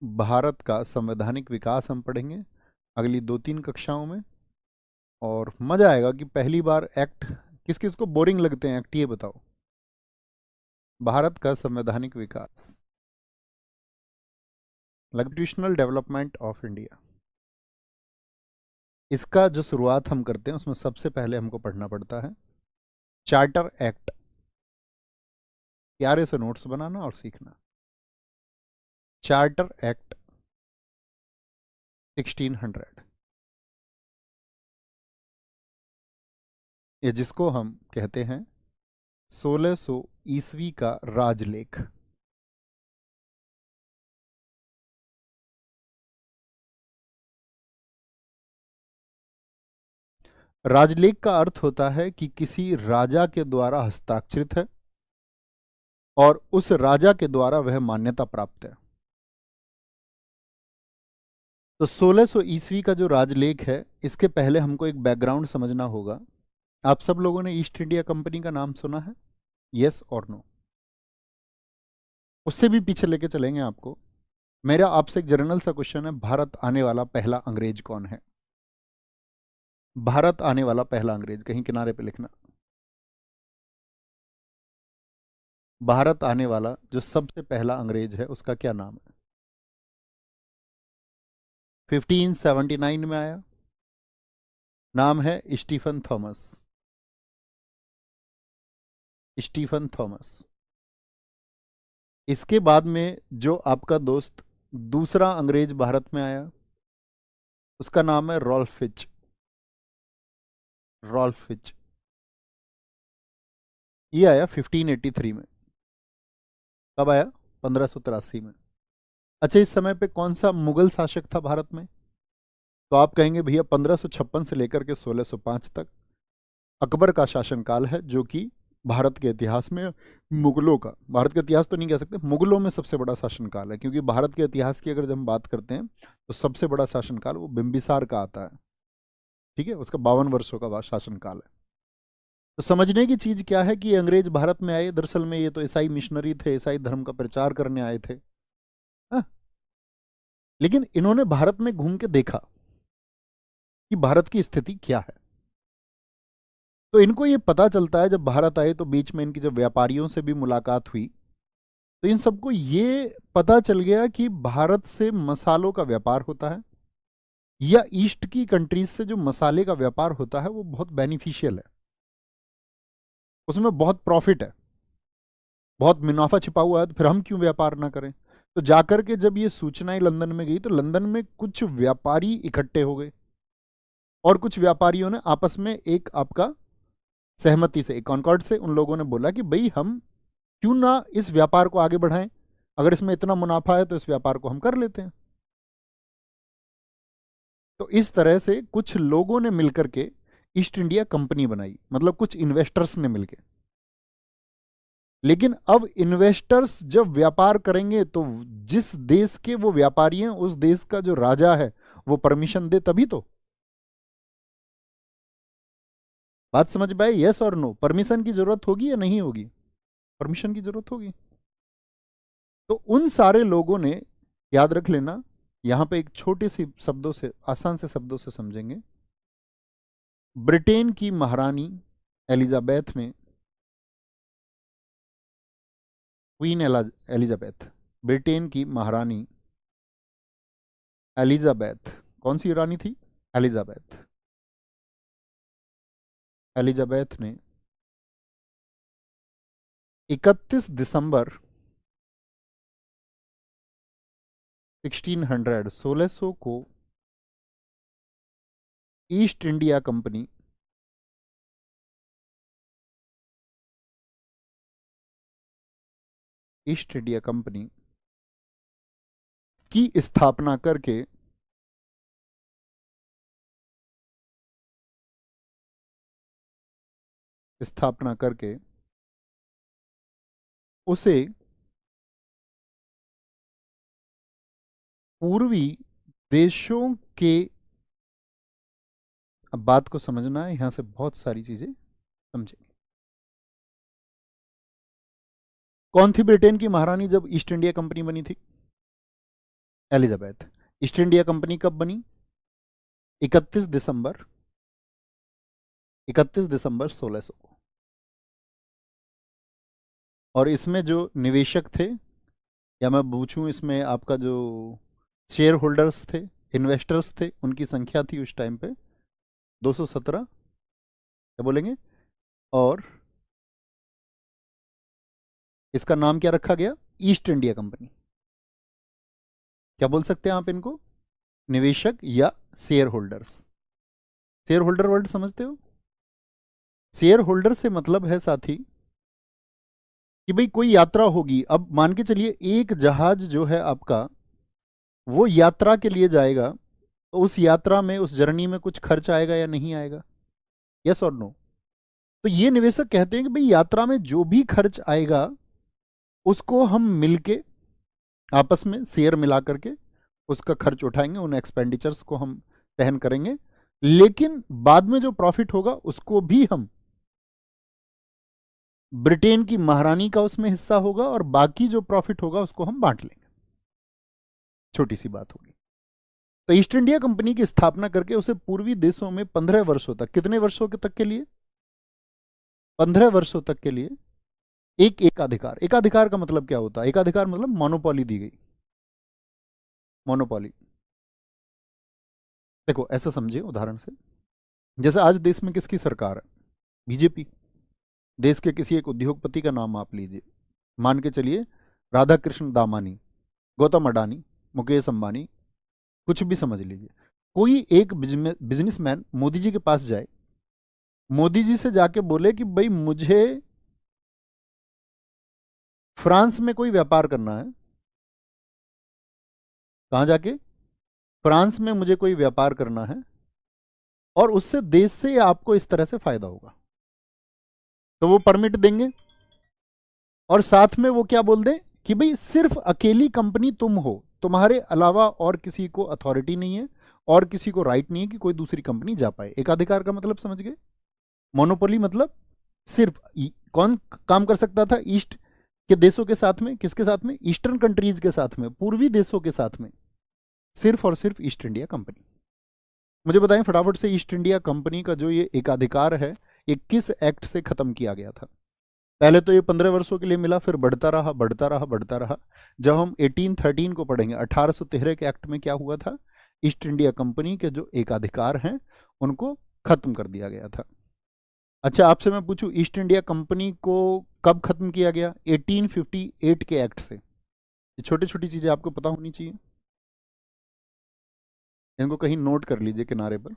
भारत का संवैधानिक विकास हम पढ़ेंगे अगली 2-3 कक्षाओं में। और मजा आएगा कि पहली बार एक्ट, किस किस को बोरिंग लगते हैं एक्ट, ये बताओ। भारत का संवैधानिक विकास, कॉन्स्टिट्यूशनल डेवलपमेंट ऑफ इंडिया, इसका जो शुरुआत हम करते हैं उसमें सबसे पहले हमको पढ़ना पड़ता है चार्टर एक्ट। प्यारे से नोट्स बनाना और सीखना। चार्टर एक्ट 1600, ये जिसको हम कहते हैं 1600 ईस्वी का राजलेख। राजलेख का अर्थ होता है कि किसी राजा के द्वारा हस्ताक्षरित है और उस राजा के द्वारा वह मान्यता प्राप्त है। तो 1600 ईस्वी का जो राजलेख है, इसके पहले हमको एक बैकग्राउंड समझना होगा। आप सब लोगों ने ईस्ट इंडिया कंपनी का नाम सुना है? यस और नो? उससे भी पीछे लेके चलेंगे आपको। मेरा आपसे एक जनरल सा क्वेश्चन है, भारत आने वाला पहला अंग्रेज कौन है? भारत आने वाला पहला अंग्रेज, कहीं किनारे पे लिखना। भारत आने वाला जो सबसे पहला अंग्रेज है उसका क्या नाम है? 1579 में आया, नाम है स्टीफन थॉमस। Stephen Thomas. इसके बाद में जो आपका दोस्त दूसरा अंग्रेज भारत में आया, उसका नाम है रॉल्फ फिच। रॉल्फ फिच, ये आया 1583 में। कब आया? 1583 में। अच्छा, इस समय पे कौन सा मुगल शासक था भारत में? तो आप कहेंगे भैया 1556 से लेकर के 1605 तक अकबर का शासनकाल है, जो कि भारत के इतिहास में मुगलों का, भारत के इतिहास तो नहीं कह सकते, मुगलों में सबसे बड़ा शासनकाल है। क्योंकि भारत के इतिहास की अगर जब हम बात करते हैं तो सबसे बड़ा शासनकाल वो बिंबिसार का आता है। ठीक है, उसका 52 वर्षों का शासनकाल है। तो समझने की चीज क्या है कि ये अंग्रेज भारत में आए, दरअसल में ये तो ईसाई मिशनरी थे, ईसाई धर्म का प्रचार करने आए थे। हाँ? लेकिन इन्होंने भारत में घूम के देखा कि भारत की स्थिति क्या है। तो इनको ये पता चलता है, जब भारत आए तो बीच में इनकी जब व्यापारियों से भी मुलाकात हुई, तो इन सबको ये पता चल गया कि भारत से मसालों का व्यापार होता है, या ईस्ट की कंट्रीज से जो मसाले का व्यापार होता है वो बहुत बेनिफिशियल है, उसमें बहुत प्रॉफिट है, बहुत मुनाफा छिपा हुआ है, तो फिर हम क्यों व्यापार ना करें। तो जाकर के जब ये सूचनाएं लंदन में गई तो लंदन में कुछ व्यापारी इकट्ठे हो गए, और कुछ व्यापारियों ने आपस में एक आपका सहमति से, एक कॉन्कॉर्ड से, उन लोगों ने बोला कि भाई हम क्यों ना इस व्यापार को आगे बढ़ाएं, अगर इसमें इतना मुनाफा है तो इस व्यापार को हम कर लेते हैं। तो इस तरह से कुछ लोगों ने मिलकर के ईस्ट इंडिया कंपनी बनाई, मतलब कुछ इन्वेस्टर्स ने मिलकर। लेकिन अब इन्वेस्टर्स जब व्यापार करेंगे तो जिस देश के वो व्यापारी हैं उस देश का जो राजा है वो परमिशन दे, तभी तो। बात समझ में आई? यस और नो? परमिशन की जरूरत होगी या नहीं होगी? परमिशन की जरूरत होगी। तो उन सारे लोगों ने, याद रख लेना, यहां पे एक छोटी सी शब्दों से, आसान से शब्दों से समझेंगे। ब्रिटेन की महारानी एलिजाबेथ ने, क्वीन एलिजाबेथ, ब्रिटेन की महारानी एलिजाबेथ, कौन सी रानी थी? एलिजाबेथ। एलिजाबेथ ने 31 दिसंबर 1600 को east India company, east India company की स्थापना करके स्थापना करके उसे पूर्वी देशों के, अब बात को समझना है, यहां से बहुत सारी चीजें समझेंगे। कौन थी ब्रिटेन की महारानी जब ईस्ट इंडिया कंपनी बनी थी? एलिजाबेथ। ईस्ट इंडिया कंपनी कब बनी? 31 दिसंबर 1600 को। और इसमें जो निवेशक थे, या मैं पूछूं इसमें आपका जो शेयर होल्डर्स थे, इन्वेस्टर्स थे, उनकी संख्या थी उस टाइम पे 217, क्या बोलेंगे? और इसका नाम क्या रखा गया? East India company. क्या बोल सकते हैं आप इनको? निवेशक या share holders. Share holder word समझते हो? शेयर होल्डर से मतलब है साथी कि भाई कोई यात्रा होगी, अब मान के चलिए एक जहाज जो है आपका, वो यात्रा के लिए जाएगा, तो उस यात्रा में, उस जर्नी में कुछ खर्च आएगा या नहीं आएगा? यस और नो? तो ये निवेशक कहते हैं कि भाई यात्रा में जो भी खर्च आएगा उसको हम मिलके आपस में शेयर मिला करके उसका खर्च उठाएंगे, उन एक्सपेंडिचर्स को हम सहन करेंगे, लेकिन बाद में जो प्रॉफिट होगा उसको भी हम, ब्रिटेन की महारानी का उसमें हिस्सा होगा और बाकी जो प्रॉफिट होगा उसको हम बांट लेंगे। छोटी सी बात होगी। तो ईस्ट इंडिया कंपनी की स्थापना करके उसे पूर्वी देशों में 15 वर्षों तक, कितने वर्षों के तक के लिए? 15 वर्षों तक के लिए एक एकाधिकार। एकाधिकार का मतलब क्या होता है? एकाधिकार मतलब मोनोपोली दी गई। मोनोपोली, देखो ऐसा समझिए उदाहरण से, जैसे आज देश में किसकी सरकार है? बीजेपी। देश के किसी एक उद्योगपति का नाम आप लीजिए, मान के चलिए राधा कृष्ण दामानी, गौतम अडानी, मुकेश अंबानी, कुछ भी समझ लीजिए। कोई एक बिजनेसमैन मोदी जी के पास जाए, मोदी जी से जाके बोले कि भाई मुझे फ्रांस में कोई व्यापार करना है। कहाँ जाके? फ्रांस में मुझे कोई व्यापार करना है और उससे देश से आपको इस तरह से फायदा होगा, तो वो परमिट देंगे। और साथ में वो क्या बोल दें कि भाई सिर्फ अकेली कंपनी तुम हो, तुम्हारे अलावा और किसी को अथॉरिटी नहीं है और किसी को राइट नहीं है कि कोई दूसरी कंपनी जा पाए। एकाधिकार का मतलब समझ गए? मोनोपोली मतलब सिर्फ कौन काम कर सकता था ईस्ट के देशों के साथ में? किसके साथ में? ईस्टर्न कंट्रीज के साथ में, पूर्वी देशों के साथ में, सिर्फ और सिर्फ ईस्ट इंडिया कंपनी। मुझे बताएं फटाफट से, ईस्ट इंडिया कंपनी का जो ये एकाधिकार है, ये किस एक्ट से खत्म किया गया था? पहले तो ये 15 वर्षों के लिए मिला, फिर बढ़ता रहा बढ़ता रहा बढ़ता रहा। जब हम 1813 को पढ़ेंगे, 1813 के एक्ट में क्या हुआ था? ईस्ट इंडिया कंपनी के जो एकाधिकार हैं उनको खत्म कर दिया गया था। अच्छा आपसे मैं पूछूं, ईस्ट इंडिया कंपनी को कब खत्म किया गया? 1858 के एक्ट से। ये छोटी छोटी चीजें आपको पता होनी चाहिए, इनको कहीं नोट कर लीजिए किनारे पर।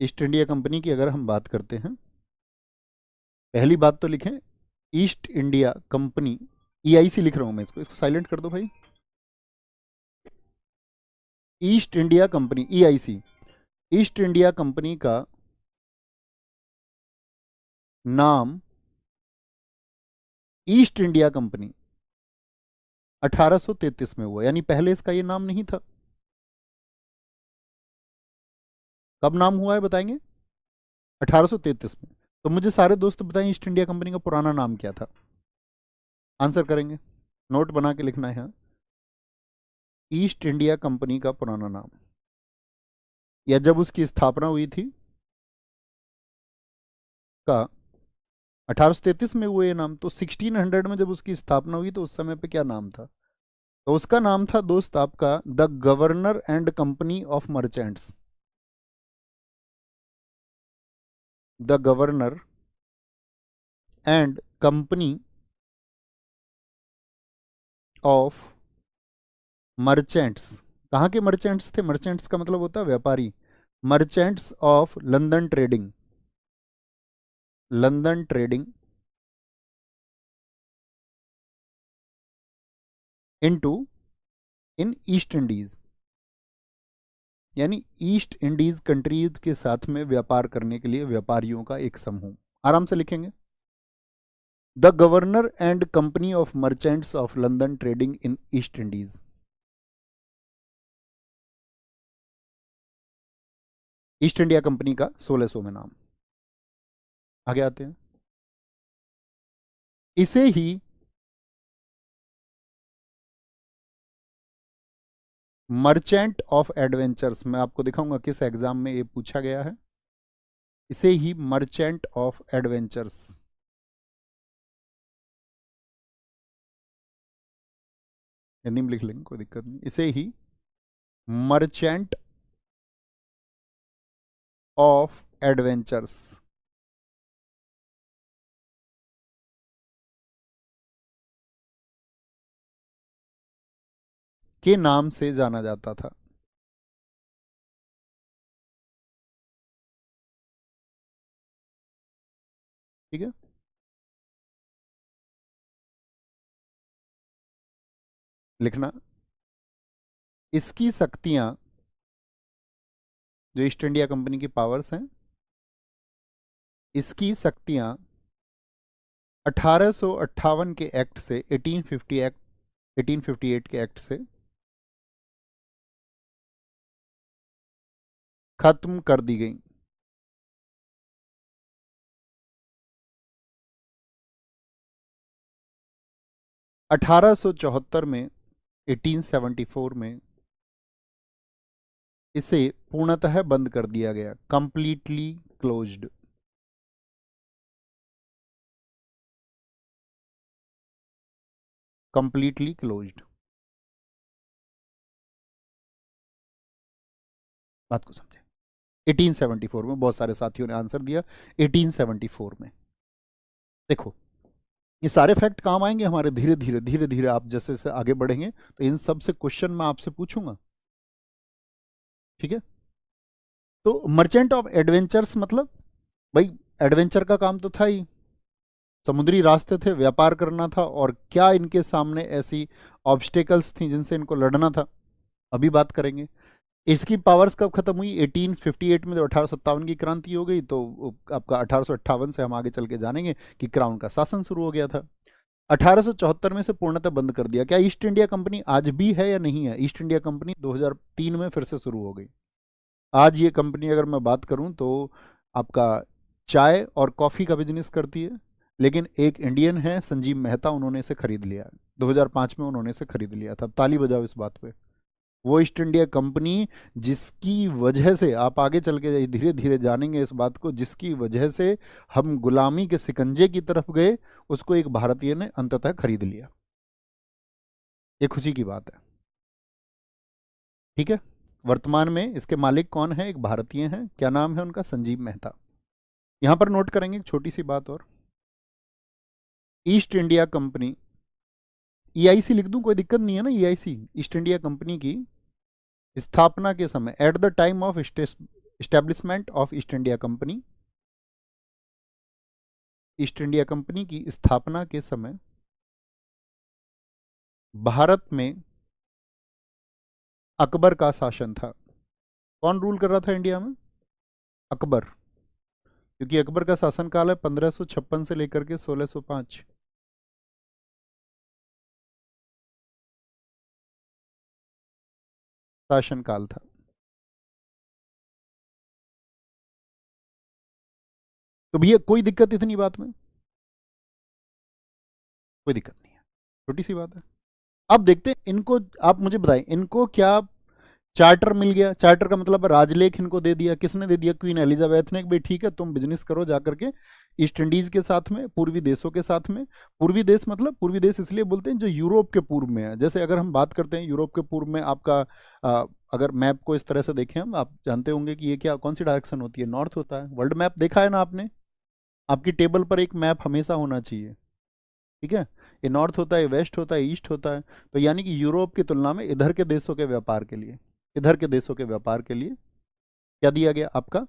ईस्ट इंडिया कंपनी की अगर हम बात करते हैं, पहली बात तो लिखें ईस्ट इंडिया कंपनी, ईआईसी लिख रहा हूं मैं, इसको इसको साइलेंट कर दो भाई। East India company, EIC, east India company का नाम ईस्ट इंडिया कंपनी 1833 में हुआ, यानी पहले इसका ये नाम नहीं था। कब नाम हुआ है बताएंगे? 1833 में। तो मुझे सारे दोस्त बताएं ईस्ट इंडिया कंपनी का पुराना नाम क्या था? आंसर करेंगे, नोट बना के लिखना है यहाँ। ईस्ट इंडिया कंपनी का पुराना नाम, या जब उसकी स्थापना हुई थी का 1833 में हुए ये नाम, तो 1600 में जब उसकी स्थापना हुई तो उस समय पे क्या नाम था? तो उसका नाम था दोस्त आपका the governor and company of merchants. The governor and company of merchants. कहाँ के मर्चेंट्स थे? मर्चेंट्स का मतलब होता है व्यापारी। Merchants of London trading, London trading into in east Indies, यानी ईस्ट इंडीज कंट्रीज के साथ में व्यापार करने के लिए व्यापारियों का एक समूह। आराम से लिखेंगे, the governor and company of merchants of London trading in east Indies. East India company का 1600 में नाम। आगे आते हैं, इसे ही मर्चेंट ऑफ एडवेंचर्स, मैं आपको दिखाऊंगा किस एग्जाम में ये पूछा गया है, इसे ही मर्चेंट ऑफ एडवेंचर्स। हिंदी में लिख लेंगे, कोई दिक्कत नहीं, इसे ही मर्चेंट ऑफ एडवेंचर्स के नाम से जाना जाता था। ठीक है, लिखना, इसकी शक्तियां, जो ईस्ट इंडिया कंपनी की पावर्स हैं, इसकी शक्तियां 1858 के एक्ट से 1858 के एक्ट से खत्म कर दी गई। अठारह सौ चौहत्तर में, 1874 में इसे पूर्णतः बंद कर दिया गया, कंप्लीटली क्लोज्ड। कंप्लीटली क्लोज्ड, बात को समझे। 1874 में, बहुत सारे साथियों ने आंसर दिया 1874 में। देखो, ये सारे फैक्ट काम आएंगे हमारे, धीरे धीरे धीरे धीरे आप जैसे जैसे आगे बढ़ेंगे तो इन सब से क्वेश्चन मैं आपसे पूछूंगा। ठीक है, तो मर्चेंट ऑफ एडवेंचर्स मतलब, भाई एडवेंचर का काम तो था ही, समुद्री रास्ते थे, व्यापार करना था, और क्या इनके सामने ऐसी ऑब्स्टेकल्स थी जिनसे इनको लड़ना था, अभी बात करेंगे। इसकी पावर्स कब खत्म हुई? 1858 में, जब 1857 की क्रांति हो गई, तो आपका 1858 से हम आगे चल के जानेंगे कि क्राउन का शासन शुरू हो गया था। 1874 में से पूर्णतः बंद कर दिया। क्या ईस्ट इंडिया कंपनी आज भी है या नहीं है? ईस्ट इंडिया कंपनी 2003 में फिर से शुरू हो गई। आज ये कंपनी, अगर मैं बात करूं तो आपका चाय और कॉफ़ी का बिजनेस करती है, लेकिन एक इंडियन है संजीव मेहता, उन्होंने इसे खरीद लिया। 2005 में उन्होंने इसे खरीद लिया था। ताली बजाओ इस बात पे। वो ईस्ट इंडिया कंपनी जिसकी वजह से, आप आगे चल के धीरे धीरे जानेंगे इस बात को, जिसकी वजह से हम गुलामी के सिकंजे की तरफ गए, उसको एक भारतीय ने अंततः खरीद लिया। ये खुशी की बात है। ठीक है, वर्तमान में इसके मालिक कौन है? एक भारतीय हैं। क्या नाम है उनका? संजीव मेहता। यहां पर नोट करेंगे एक छोटी सी बात और, ईस्ट इंडिया कंपनी, ईआईसी लिख दूं, कोई दिक्कत नहीं है ना? ईआईसी, ईस्ट इंडिया कंपनी की स्थापना के समय, at the time of establishment of east India company, east India company की स्थापना के समय भारत में अकबर का शासन था। कौन रूल कर रहा था इंडिया में? अकबर, क्योंकि अकबर का शासनकाल है 1556 से लेकर के 1605। शासनकाल था। तो भैया कोई दिक्कत इतनी बात में? कोई दिक्कत नहीं है, छोटी सी बात है। अब देखते हैं इनको, आप मुझे बताएं, इनको क्या चार्टर मिल गया? चार्टर का मतलब राजलेख इनको दे दिया। किसने दे दिया? क्वीन एलिजाबेथ ने, भाई ठीक है तुम बिजनेस करो जाकर के ईस्ट इंडीज के साथ में, पूर्वी देशों के साथ में। पूर्वी देश मतलब, पूर्वी देश इसलिए बोलते हैं जो यूरोप के पूर्व में है। जैसे अगर हम बात करते हैं यूरोप के पूर्व में, आपका अगर मैप को इस तरह से देखें हम, आप जानते होंगे कि ये क्या, कौन सी डायरेक्शन होती है? नॉर्थ होता है। वर्ल्ड मैप देखा है ना आपने? आपकी टेबल पर एक मैप हमेशा होना चाहिए। ठीक है, ये नॉर्थ होता है, वेस्ट होता है, ईस्ट होता है। तो यानी कि यूरोप की तुलना में इधर के देशों के व्यापार के लिए, इधर के देशों के व्यापार के लिए क्या दिया गया? आपका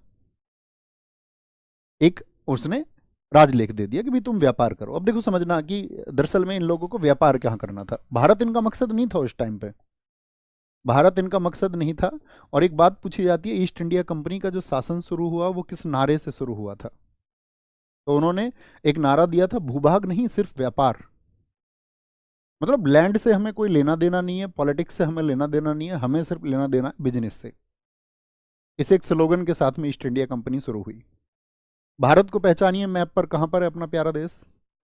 एक, उसने राजलेख दे दिया कि भाई तुम व्यापार करो। अब देखो समझना कि दरअसल में इन लोगों को व्यापार क्या करना था। भारत इनका मकसद नहीं था उस टाइम पे, भारत इनका मकसद नहीं था। और एक बात पूछी जाती है, ईस्ट इंडिया कंपनी का जो शासन शुरू हुआ वो किस नारे से शुरू हुआ था? तो उन्होंने एक नारा दिया था, भूभाग नहीं सिर्फ व्यापार। मतलब लैंड से हमें कोई लेना देना नहीं है, पॉलिटिक्स से हमें लेना देना नहीं है, हमें सिर्फ लेना देना है बिजनेस से। इस एक स्लोगन के साथ में ईस्ट इंडिया कंपनी शुरू हुई। भारत को पहचानिए मैप पर, कहां पर है अपना प्यारा देश?